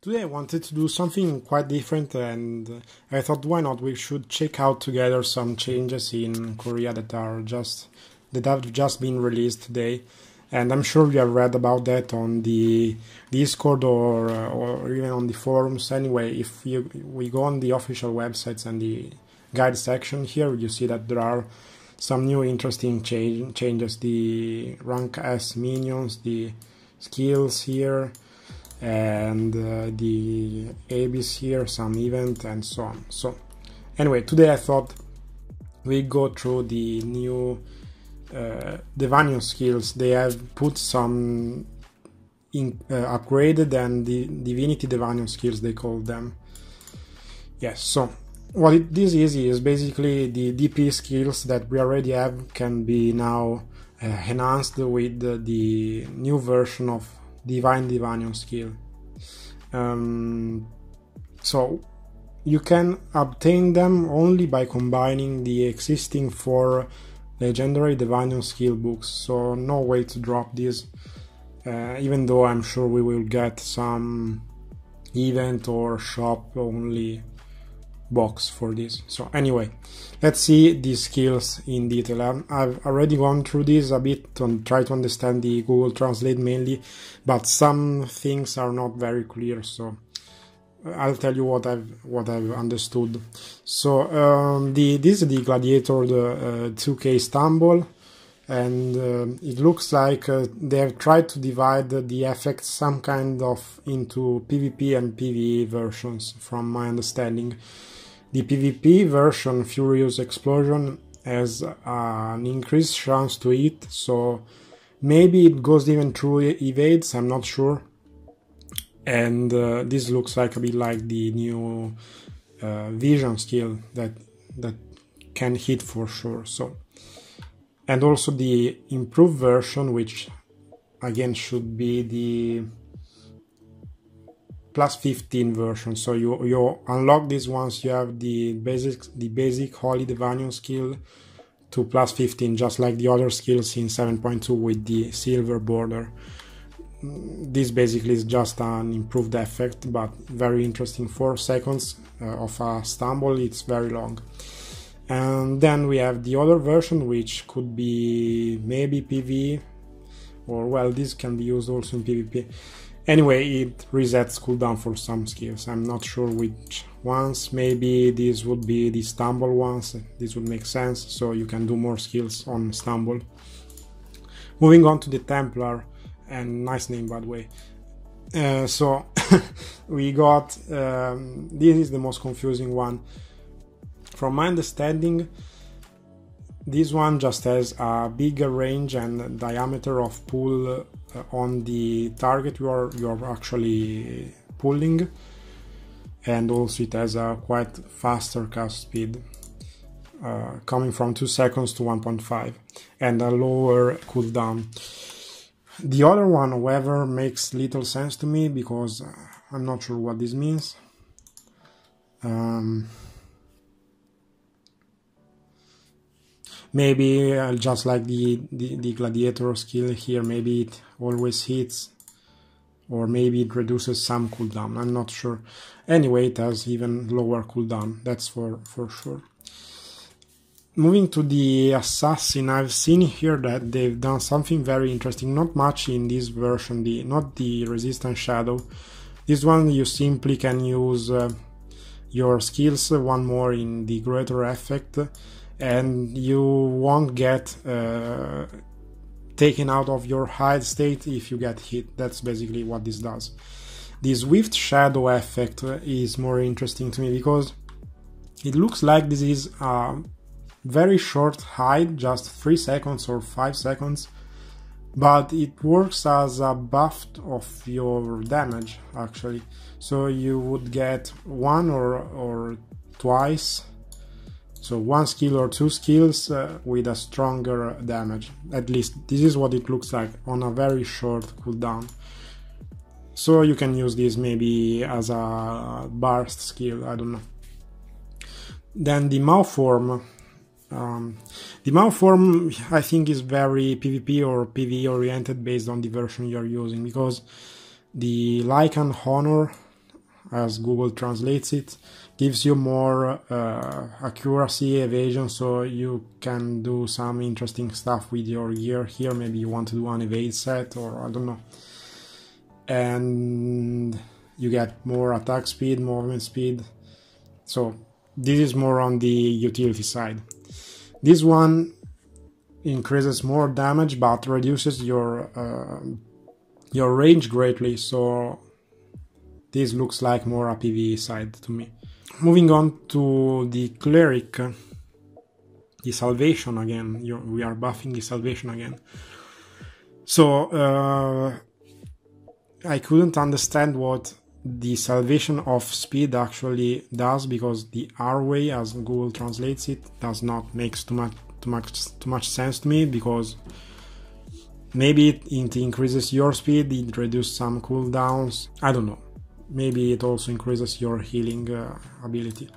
Today I wanted to do something quite different, and I thought why not we should check out together some changes in Korea that have just been released today. And I'm sure you have read about that on the Discord or even on the forums. Anyway, if we go on the official websites and the guide section here, you see that there are some new interesting changes. The rank S minions, the skills here, and the ABs here, some event, and so on. So anyway, today I thought we go through the new Daevanion skills. They have put some upgraded and the Divinity Daevanion skills, they call them. Yes, so what this is basically the DP skills that we already have can be now enhanced with the new version of Divine Daevanion skill. So you can obtain them only by combining the existing 4 legendary Daevanion skill books, so no way to drop this, even though I'm sure we will get some event or shop only box for this. So anyway, let's see these skills in detail. I've already gone through this a bit and try to understand the Google Translate mainly, but some things are not very clear, so I'll tell you what I've understood. So this is the Gladiator, the 2K Stumble, and it looks like they have tried to divide the effects some kind of into PvP and PvE versions, from my understanding. The PvP version, Furious Explosion, has an increased chance to hit, so maybe it goes even through evades, I'm not sure. And this looks like a bit like the new vision skill that can hit for sure. So, and also the improved version, which again should be the plus 15 version. So you unlock this once you have the basic Holy Daevanion skill to plus 15, just like the other skills in 7.2 with the silver border. This basically is just an improved effect, but very interesting. 4 seconds of a stumble, it's very long. And then we have the other version, which could be maybe PvE, or well, this can be used also in PvP. Anyway, it resets cooldown for some skills. I'm not sure which ones. Maybe these would be the stumble ones. This would make sense, so you can do more skills on stumble. Moving on to the Templar, and nice name by the way. So we got this is the most confusing one. From my understanding, this one just has a bigger range and diameter of pull on the target you're actually pulling, and also it has a quite faster cast speed, coming from 2 seconds to 1.5, and a lower cooldown. The other one, however, makes little sense to me because I'm not sure what this means. Maybe just like the Gladiator skill here, maybe it always hits, or maybe it reduces some cooldown, I'm not sure. Anyway, it has even lower cooldown, that's for sure. Moving to the Assassin, I've seen here that they've done something very interesting, not much in this version, not the Resistance Shadow. This one you simply can use your skills one more in the greater effect, and you won't get taken out of your hide state if you get hit. That's basically what this does. The Swift Shadow effect is more interesting to me because it looks like this is a very short hide, just 3 seconds or 5 seconds, but it works as a buff of your damage actually. So you would get 1 or twice, so 1 skill or 2 skills with a stronger damage. At least this is what it looks like on a very short cooldown. So you can use this maybe as a burst skill, I don't know. Then the Malform. The Malform I think is very PvP or PvE oriented based on the version you're using, because the Lycan Honor as Google translates it. Gives you more accuracy, evasion, so you can do some interesting stuff with your gear here. Maybe you want to do an evade set, or I don't know. And you get more attack speed, movement speed. So this is more on the utility side. This one increases more damage but reduces your range greatly, so this looks like more a PvE side to me. Moving on to the Cleric, the Salvation again. We are buffing the Salvation again. So I couldn't understand what the Salvation of Speed actually does, because the R-way, as Google translates it, does not make too much sense to me, because maybe it increases your speed, it reduces some cooldowns, I don't know. Maybe it also increases your healing ability.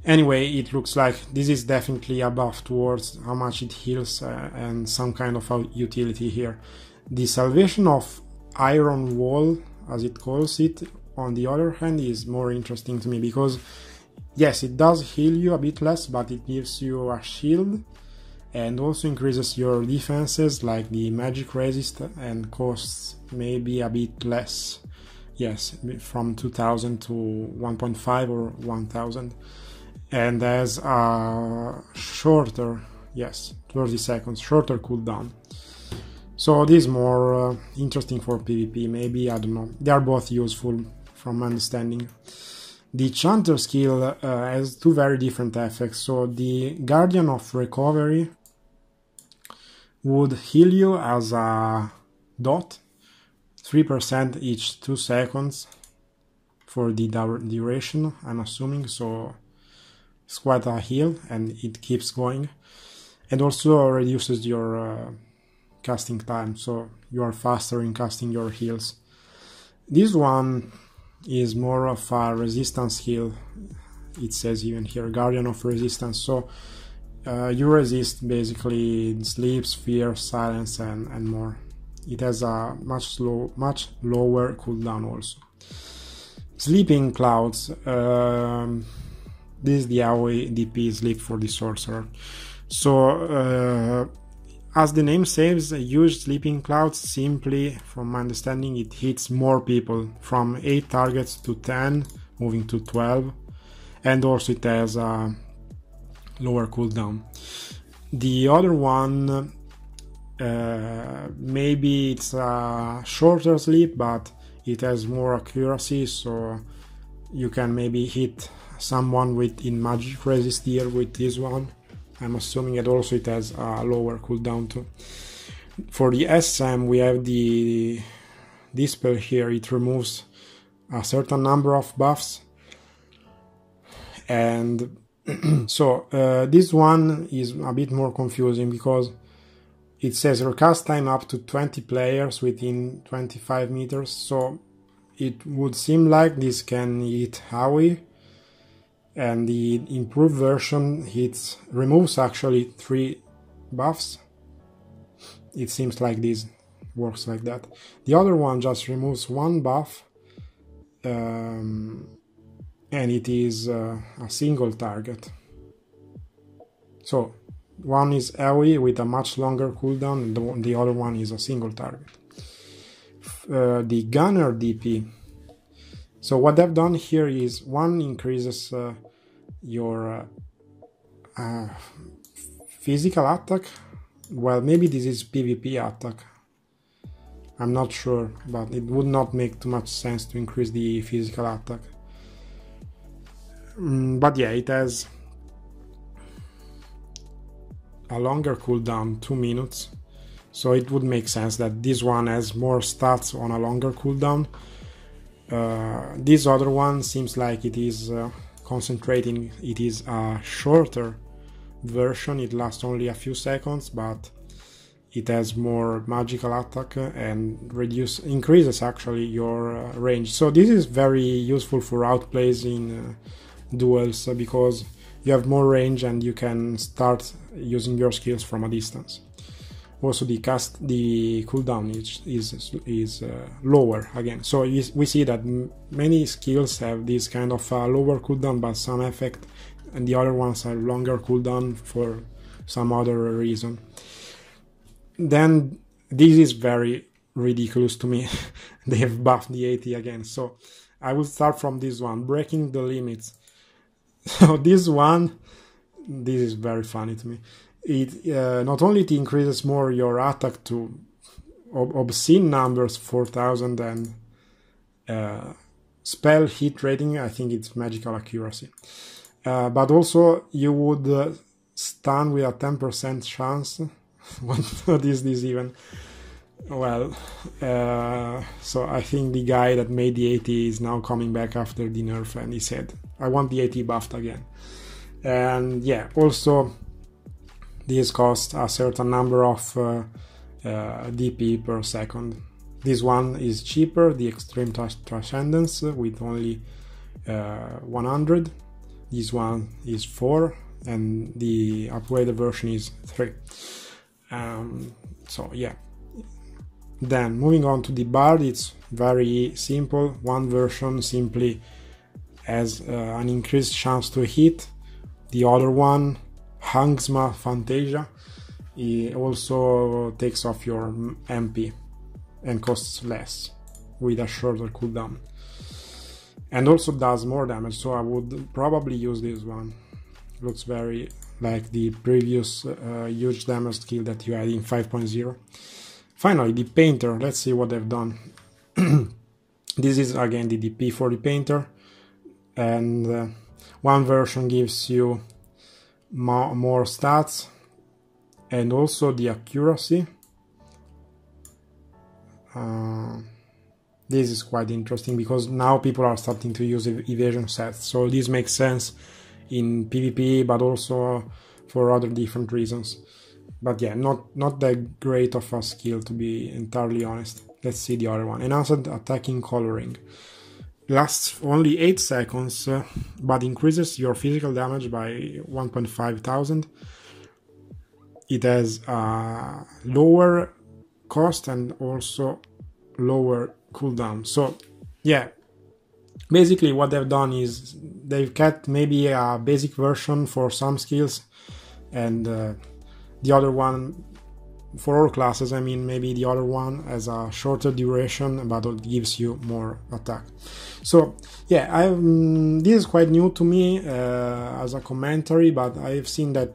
Anyway, it looks like this is definitely a buff towards how much it heals and some kind of utility here. The Salvation of Iron Wall, as it calls it, on the other hand, is more interesting to me, because yes, it does heal you a bit less, but it gives you a shield and also increases your defenses, like the magic resist, and costs maybe a bit less. Yes, from 2000 to 1.5 or 1000, and has a shorter, yes, 30 seconds shorter cooldown. So this is more interesting for PvP, maybe, I don't know. They are both useful from my understanding. The Chanter skill has two very different effects. So the Guardian of Recovery would heal you as a dot, 3% each 2 seconds for the duration, I'm assuming, so it's quite a heal and it keeps going. And also reduces your casting time, so you are faster in casting your heals. This one is more of a resistance heal, it says even here, Guardian of Resistance, so you resist basically sleeps, fear, silence, and more. It has a much lower cooldown also. Sleeping Clouds, this is the AoE DP sleep for the Sorcerer. So as the name says, huge sleeping clouds, simply, from my understanding, it hits more people, from 8 targets to 10, moving to 12, and also it has a lower cooldown. The other one, maybe it's a shorter sleep, but it has more accuracy, so you can maybe hit someone in magic resist here with this one, I'm assuming, and also it has a lower cooldown too. For the SM, we have the Dispel here. It removes a certain number of buffs, and so this one is a bit more confusing, because it says recast time up to 20 players within 25 meters, so it would seem like this can hit AoE, and the improved version removes actually 3 buffs. It seems like this works like that. The other one just removes 1 buff, and it is a single target. So one is AoE with a much longer cooldown, and the other one is a single target. The Gunner DP. So what they've done here is one increases your physical attack. Well, maybe this is PvP attack, I'm not sure, but it would not make too much sense to increase the physical attack. But yeah, it has a longer cooldown, 2 minutes, so it would make sense that this one has more stats on a longer cooldown. This other one seems like it is concentrating, it is a shorter version, it lasts only a few seconds, but it has more magical attack and increases actually your range. So this is very useful for outplays in duels, because you have more range and you can start using your skills from a distance. also the cooldown is lower again. So we see that many skills have this kind of lower cooldown, but some effect, and the other ones are longer cooldown for some other reason. Then this is very ridiculous to me. They have buffed the AT again. So I will start from this one, breaking the limits. So this is very funny to me. It not only it increases more your attack to obscene numbers, 4,000, and spell hit rating, I think it's magical accuracy. But also you would stun with a 10% chance. What is this even? Well, so I think the guy that made the AT is now coming back after the nerf, and he said, I want the AT buffed again. And yeah, also this costs a certain number of DP per second. This one is cheaper, the Extreme Transcendence, with only 100. This one is 4, and the upgraded version is 3. So yeah. Then moving on to the Bard, it's very simple. One version simply has an increased chance to hit. The other one, Hangsma Fantasia, it also takes off your MP and costs less with a shorter cooldown, and also does more damage, so I would probably use this one. Looks very like the previous huge damage skill that you had in 5.0. Finally, the Painter. Let's see what they've done. This is again the DP for the Painter, and one version gives you more stats and also the accuracy. This is quite interesting because now people are starting to use evasion sets, so this makes sense in PvP, but also for other different reasons. But yeah, not that great of a skill, to be entirely honest. Let's see the other one. Enhanced Attacking Coloring. Lasts only 8 seconds, but increases your physical damage by 1,500. It has a lower cost and also lower cooldown. So yeah, basically what they've done is they've kept maybe a basic version for some skills, and the other one for all classes, I mean, maybe the other one has a shorter duration, but it gives you more attack. So yeah, this is quite new to me as a commentary, but I've seen that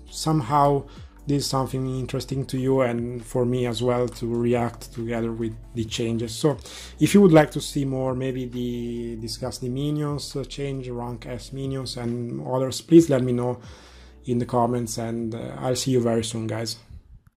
somehow this is something interesting to you and for me as well to react together with the changes. So if you would like to see more, maybe discuss the minions change, rank S minions and others, please let me know in the comments, and I'll see you very soon, guys.